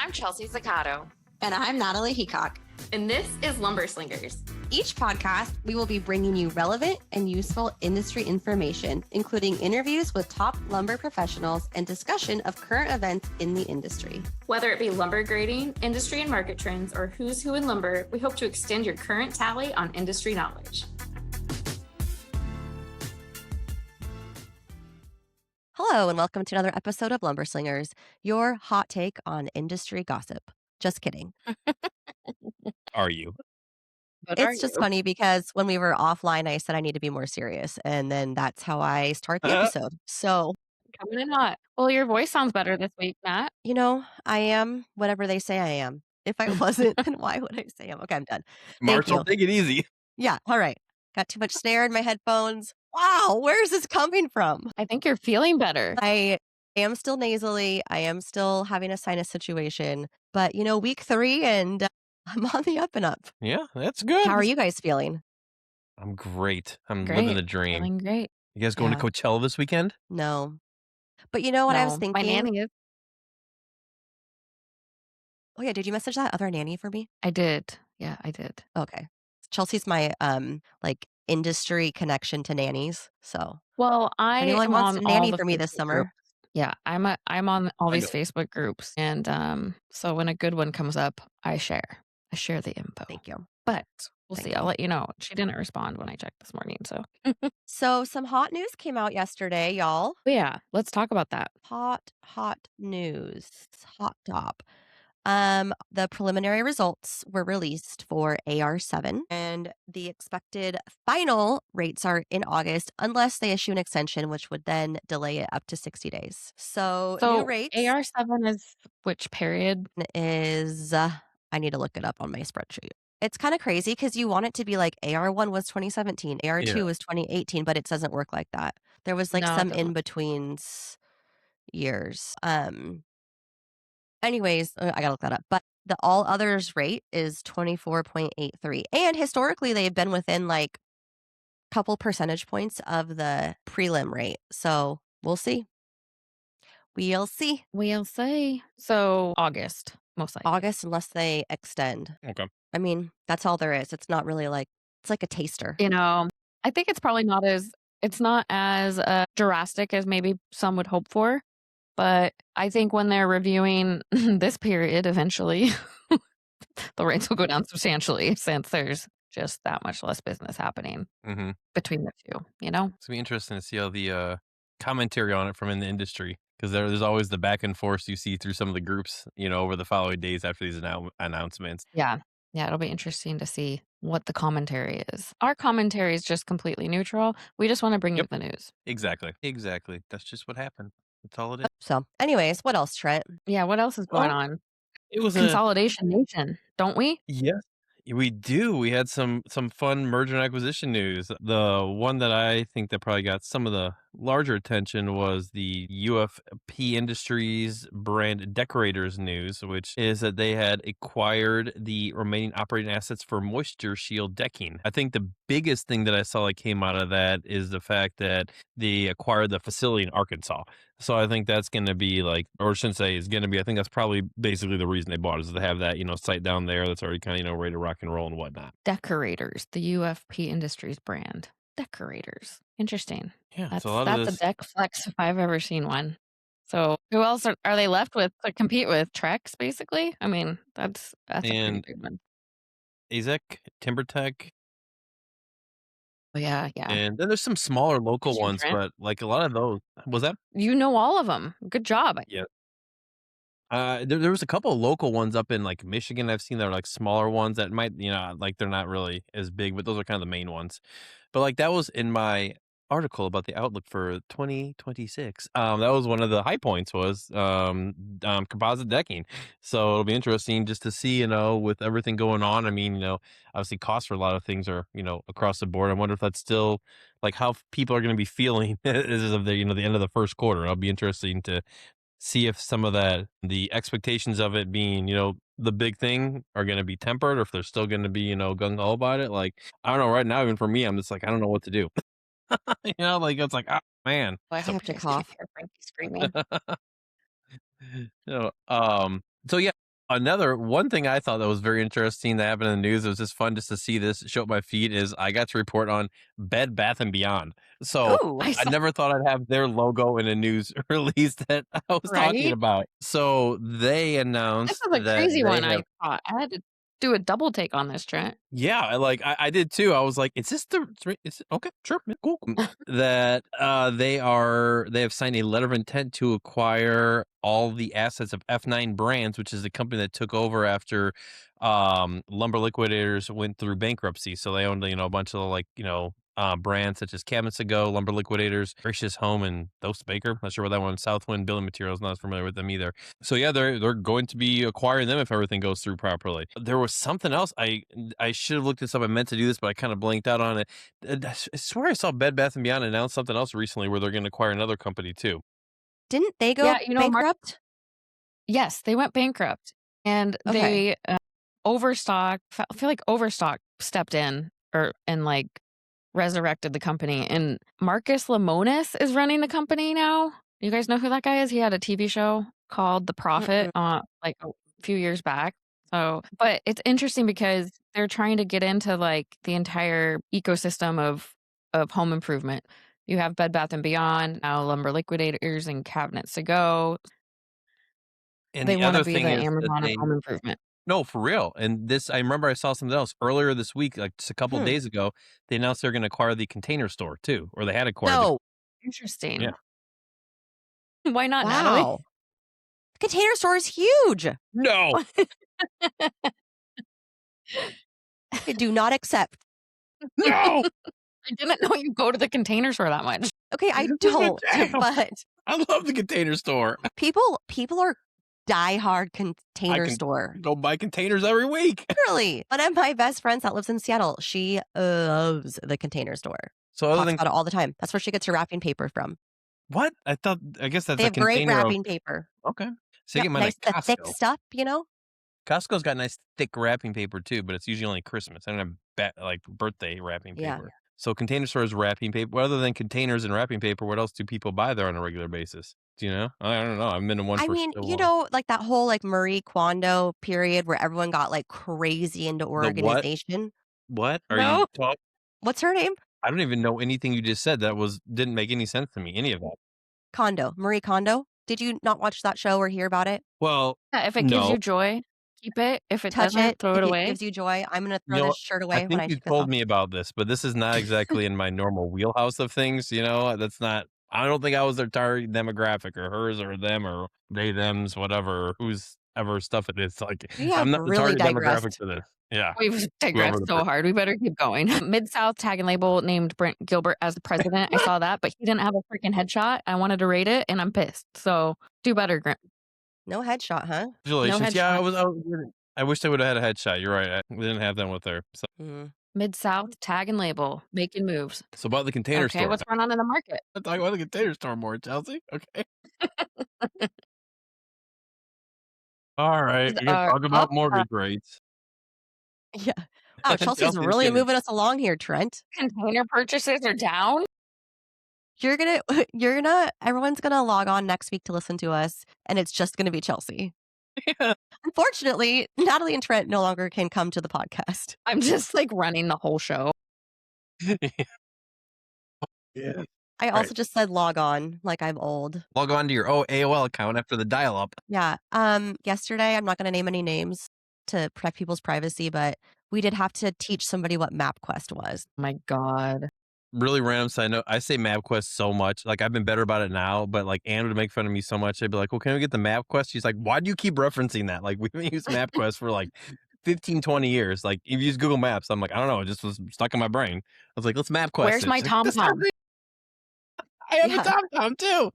I'm Chelsea Zaccato. And I'm Natalie Heacock. And this is Lumber Slingers. Each podcast, we will be bringing you relevant and useful industry information, including interviews with top lumber professionals and discussion of current events in the industry. Whether it be lumber grading, industry and market trends, or who's who in lumber, we hope to extend your current tally on industry knowledge. Hello, and welcome to another episode of Lumber Slingers, your hot take on industry gossip. Just kidding. Are you? It's just funny because when we were offline, I said I need to be more serious, and then that's how I start the episode. So, Coming in hot. Well, your voice sounds better this week, Matt. you know, I am whatever they say I am. If I wasn't, then why would I say I'm? Okay, I'm done. Marshall, take it easy. Yeah, all right. Got too much snare in my headphones. Wow, where's this coming from? I think you're feeling better. I am still nasally. I am still having a sinus situation. But, week 3 and I'm on the up and up. Yeah, that's good. How are you guys feeling? I'm great. I'm Great. living the dream. Feeling great. You guys going to Coachella this weekend? No. But you know what I was thinking? My nanny is. Oh, yeah. Did you message that other nanny for me? I did. Yeah, I did. Okay. Chelsea's my, industry connection to nannies. So, Well, I anyone am wants on a nanny all the for me this Facebook summer? groups. Yeah, I'm on all these know. Facebook groups, and so when a good one comes up, I share the info. Thank you. But we'll Thank see. you. I'll let you know. She didn't respond when I checked this morning, so So, some hot news came out yesterday, y'all. But yeah, let's talk about that. Hot news. Hot top. The preliminary results were released for AR7, and the expected final rates are in August, unless they issue an extension, which would then delay it up to 60 days. So new rates AR7 is which period? is, I need to look it up on my spreadsheet. It's kind of crazy because you want it to be like AR1 was 2017, AR2 was 2018, but it doesn't work like that. There was No, it some doesn't. in-betweens years. Anyways, I gotta look that up. But the all others rate is 24.83. And historically, they've been within like a couple percentage points of the prelim rate. So we'll see. We'll see. We'll see. So August, most likely. August, unless they extend. Okay. I mean, that's all there is. It's not really it's like a taster. I think it's probably not as drastic as maybe some would hope for. But I think when they're reviewing this period, eventually, the rates will go down substantially since there's just that much less business happening between the two, It's going to be interesting to see how the commentary on it from in the industry, because there's always the back and forth you see through some of the groups, over the following days after these announcements. Yeah. Yeah, it'll be interesting to see what the commentary is. Our commentary is just completely neutral. We just want to bring you the news. Exactly. That's just what happened. That's all it is. So, anyways, what else, Trent? Yeah, what else is going on? It was Consolidation Nation, don't we? Yes, we do. We had some fun merger and acquisition news. The one that I think that probably got some of the larger attention was the UFP Industries brand Decorators news, which is that they had acquired the remaining operating assets for MoistureShield decking. I think the biggest thing that I saw that came out of that is the fact that they acquired the facility in Arkansas. So I think that's going to be or I shouldn't say is going to be, I think that's probably basically the reason they bought it, is to have that, site down there that's already kind of, ready to rock and roll and whatnot. Decorators, the UFP Industries brand. Decorators. Interesting. Yeah, That's a a deck flex if I've ever seen one. So who else are they left with to compete with? Trex, basically? I mean, that's a pretty big one. AZEK, TimberTech. Oh, yeah. And then there's some smaller local ones, Trent. but a lot of those. Was that? You know all of them. Good job. Yeah. There was a couple of local ones up in Michigan I've seen that are smaller ones that might, they're not really as big, but those are kind of the main ones. But that was in my article about the outlook for 2026. That was one of the high points was composite decking. So it'll be interesting just to see, with everything going on. I mean, obviously costs for a lot of things are, across the board. I wonder if that's still how people are going to be feeling as of the, the end of the first quarter. It'll be interesting to see if some of the expectations of it being, the big thing are going to be tempered, or if they're still going to be, gung ho about it. I don't know. Right now, even for me, I'm just I don't know what to do. It's oh man. I have to cough. Frankie's screaming. So yeah, Another one thing I thought that was very interesting that happened in the news, it was just fun just to see this show up my feed, is I got to report on Bed Bath& and Beyond. So, Ooh, I I saw never thought I'd have their logo in a news release that I was talking right? about. So, they This announced is a that crazy they one, have I thought. I had to do a double take on this, Trent. yeah, I did too. I was like, "Is this the is okay, sure, yeah, cool." That, they have signed a letter of intent to acquire all the assets of F9 Brands, which is the company that took over after, Lumber Liquidators went through bankruptcy. So they owned, a bunch of, like, brands such as Cabinets to Go, Lumber Liquidators, Gracious Home, and Those Baker. Not sure what that one, Southwind Building Materials, not as familiar with them either. So yeah, they're going to be acquiring them if everything goes through properly. There was something else I should have looked this up. I meant to do this, but I kind of blanked out on it. I swear I saw Bed Bath and Beyond announce something else recently where they're going to acquire another company too. didn't they Yeah, go Mark bankrupt? yes, they went bankrupt, and Okay. they, Overstock I feel like Overstock stepped in and, like, resurrected the company, and Marcus Lemonis is running the company now. You guys know who that guy is? He had a TV show called The Prophet, Mm-mm. like, a few years back. So but it's interesting because they're trying to get into, like, the entire ecosystem of home improvement. You have Bed Bath& and Beyond, now Lumber Liquidators and Cabinets to Go. And They the wanna other be thing the is that Amazon of they home improvement. no, for real. And this, I remember I saw something else earlier this week, like just a couple of Hmm. days ago. They announced they're going to acquire the Container Store too, or they had acquired the No. yeah. Interesting. Why not, Natalie? Wow. The Container Store is huge. No, I do not accept. no. I didn't know you go to the Container Store that much. Okay, I Damn. don't, but I love the Container Store. people are diehard I Container can Store. go buy containers every week. Really, one of my best friends that lives in Seattle, she loves the Container Store. So other Talks than about it all the time. That's where she gets her wrapping paper from. what? I guess that's They a have great container of wrapping paper. okay. So you Yep, get mine nice at the thick Costco. stuff, you know? Costco's got nice thick wrapping paper too, but it's usually only Christmas. I don't have like birthday wrapping Yeah. paper. So Container Store is wrapping paper. Other than containers and wrapping paper, what else do people buy there on a regular basis? Do you know? I don't know. I've been to one I for mean, so long. like that whole like Marie Kondo period where everyone got like crazy into The what? organization. What are you No? talking? What's her name? I don't even know anything you just said. That was didn't make any sense to me. Any of that. Kondo, Marie Kondo. Did you not watch that show or hear about it? Well, Yeah, if it gives no. you joy, keep it. If it Touch it doesn't, throw if it it away. gives you joy. I'm gonna You throw know this what? shirt I away when think I you take this told off. me about this, but this is not exactly in my normal wheelhouse of things, That's not I don't think I was their target demographic or hers or them or they, thems, whatever, whose ever stuff it is. Like, We I'm have not the really target demographic digressed. for this. Yeah. We've Whoever digressed the so hard. We better keep going. Mid-South Tag and Label named Brent Gilbert as the president. I saw that, but he didn't have a freaking headshot. I wanted to rate it, and I'm pissed. So do better, Grant. No headshot, huh? No Congratulations. Yeah, headshot. I wish they would have had a headshot. You're right. We didn't have them with her. So, Mm. Mid-South Tag and Label making moves. so about the Container Okay, Store. what's going on in the market? Let's talk about the Container Store more, Chelsea. Okay. All right. Is You're gonna are talk up. about mortgage rates. Yeah. Wow, Chelsea's Chelsea's really gonna moving us along here, Trent. Container purchases are down. You're gonna everyone's gonna log on next week to listen to us, and it's just gonna be Chelsea. yeah. Unfortunately, Natalie and Trent no longer can come to the podcast. I'm just like running the whole show. Yeah. I Right. also just said log on, like I'm old. Log on to your AOL account after the dial up. Yeah. Yesterday, I'm not gonna name any names to protect people's privacy, but we did have to teach somebody what MapQuest was. Oh my God. Really random side note. I say MapQuest so much. Like I've been better about it now, but like Anne would make fun of me so much. I'd be like, well, can we get the MapQuest? She's like, why do you keep referencing that? Like we've been using MapQuest for like 15, 20 years. Like if you use Google Maps, I'm like, I don't know. It just was stuck in my brain. I was like, let's MapQuest Where's it. my She's like, "That's not TomTom? real." I have Yeah. a TomTom too.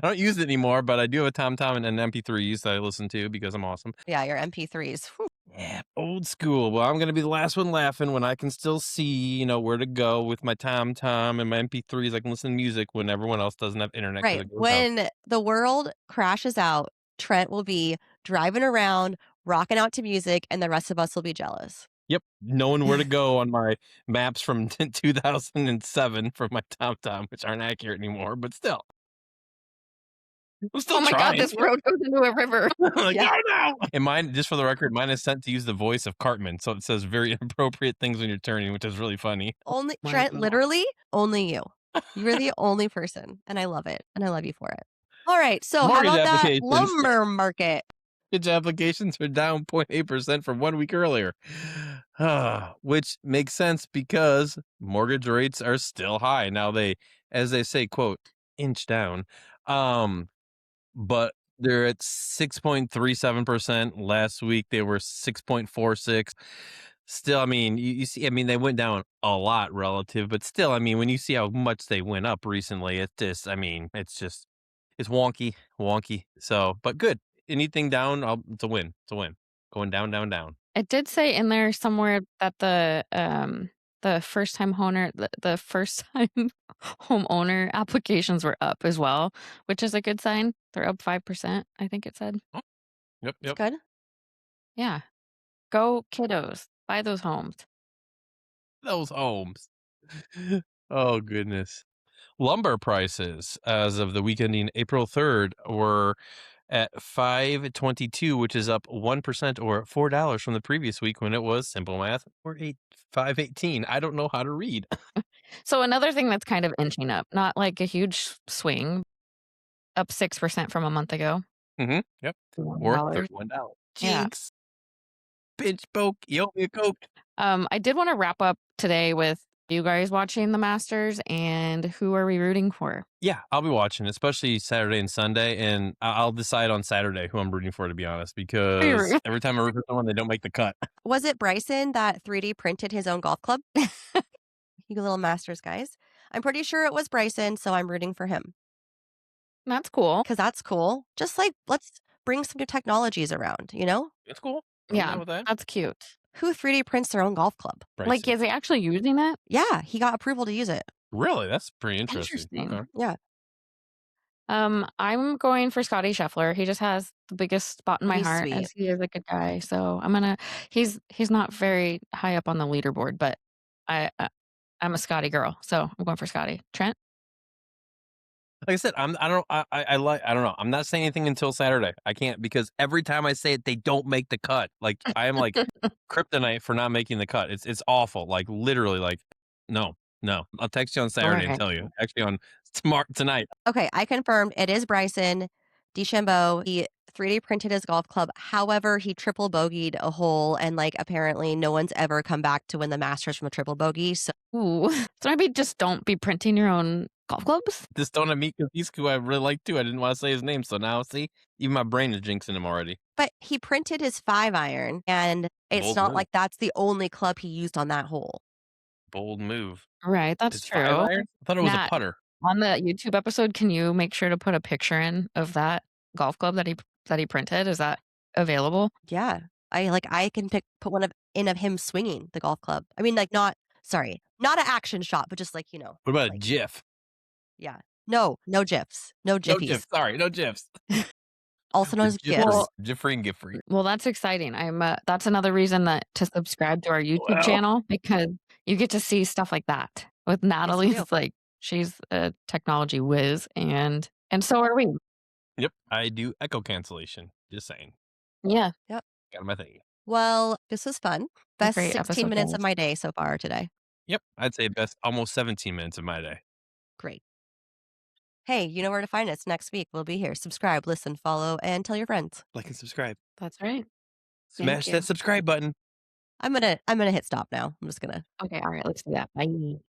I don't use it anymore, but I do have a TomTom and an MP3s that I listen to because I'm awesome. Yeah, your MP3s. Whew. Yeah, old school. Well, I'm gonna be the last one laughing when I can still see, where to go with my TomTom and my MP3s. I can listen to music when everyone else doesn't have internet. 'Cause Right. it goes out. When the world crashes out, Trent will be driving around, rocking out to music, and the rest of us will be jealous. Yep, knowing where to go on my maps from 2007 from my TomTom, which aren't accurate anymore, but still. I'm still Oh my god, trying. this road goes into a river. Like, Yeah. "Oh, no!" And mine, just for the record, mine is sent to use the voice of Cartman, so it says very inappropriate things when you're turning, which is really funny. Only My Trent, God. literally, only you. You are the only person, and I love it, and I love you for it. All right, so how Mortgage about that applications. lumber market? Mortgage applications are down 0.8% from 1 week earlier. Which makes sense because mortgage rates are still high. Now they, as they say, quote, inch down. But they're at 6.37%. Last week they were 6.46. Still, I mean, you see, I mean, they went down a lot relative, but still, I mean, when you see how much they went up recently, it's just, I mean, it's wonky. So, but good. Anything down, it's a win. It's a win. Going down, down, down. It did say in there somewhere that the first time the first time homeowner applications were up as well, which is a good sign. They're up 5%, I think it said. Yep, It's yep. good. Yeah. Go kiddos. Buy those homes. Those homes. Oh, goodness. Lumber prices as of the week ending April 3rd were at 522, which is up 1% or $4 from the previous week when it was simple math or 518. I don't know how to read. So another thing that's kind of inching up, not like a huge swing, up 6% from a month ago. Yep. $1. Or $31. Yeah. Jinx. Pinch poke. You owe me a Coke. I did want to wrap up today with you guys watching the Masters and who are we rooting for? Yeah, I'll be watching, especially Saturday and Sunday, and I'll decide on Saturday who I'm rooting for, to be honest, because every time I root for someone, they don't make the cut. Was it Bryson that 3D printed his own golf club? You little Masters guys. I'm pretty sure it was Bryson, so I'm rooting for him That's cool. because that's cool. Just like let's bring some new technologies around, you know? It's cool. I'm Yeah, down with that. that's cute. Who 3D prints their own golf club? Like, Bryson. is he actually using it? Yeah, he got approval to use it. Really? That's pretty interesting. Interesting. Okay. Yeah. I'm going for Scotty Scheffler. He just has the biggest spot in my He's heart sweet. as he is a good guy. So he's not very high up on the leaderboard, but I'm a Scotty girl, so I'm going for Scotty. Trent? Like I said, I don't know. I'm not saying anything until Saturday. I can't, because every time I say it, they don't make the cut. Like, I am like kryptonite for not making the cut. It's awful. Like, literally, like, no. I'll text you on Saturday and tell you. Actually, on tonight. Okay, I confirmed it is Bryson DeChambeau. He 3D printed his golf club. However, he triple bogeyed a hole, and like apparently no one's ever come back to win the Masters from a triple bogey. So Ooh. So maybe just don't be printing your own golf clubs? This don't meet Kazisku, I really like too. I didn't want to say his name, so now see, even my brain is jinxing him already. but he printed his 5-iron, and it's Bold not move. like that's the only club he used on that hole. Bold move. Right, that's It's true. 5-iron? I thought it was a Matt, putter. on the YouTube episode, can you make sure to put a picture in of that golf club that he printed? Is that available? Yeah, I can put one of him swinging the golf club. I mean, like not an action shot, but just like What about a like, GIF? yeah. No gifs, no No jiffies. GIF. Sorry, no GIFs. Also known as gifs. Well, Jeffrey and Giffrey. Well, that's exciting. That's another reason to subscribe to our YouTube Well. channel, because you get to see stuff like that with Natalie. do. It's like she's a technology whiz, and so are we. Yep, I do echo cancellation. Just saying. Yeah. Yep. Got my thing. Well, this was fun. Best great 16 episode, minutes guys. of my day so far today. Yep, I'd say best almost 17 minutes of my day. Great. Hey, you know where to find us next week. We'll be here. Subscribe, listen, follow, and tell your friends. Like and subscribe. That's right. Smash you. that subscribe button. I'm gonna hit stop now. I'm just gonna Okay. All right. Let's do that. Bye.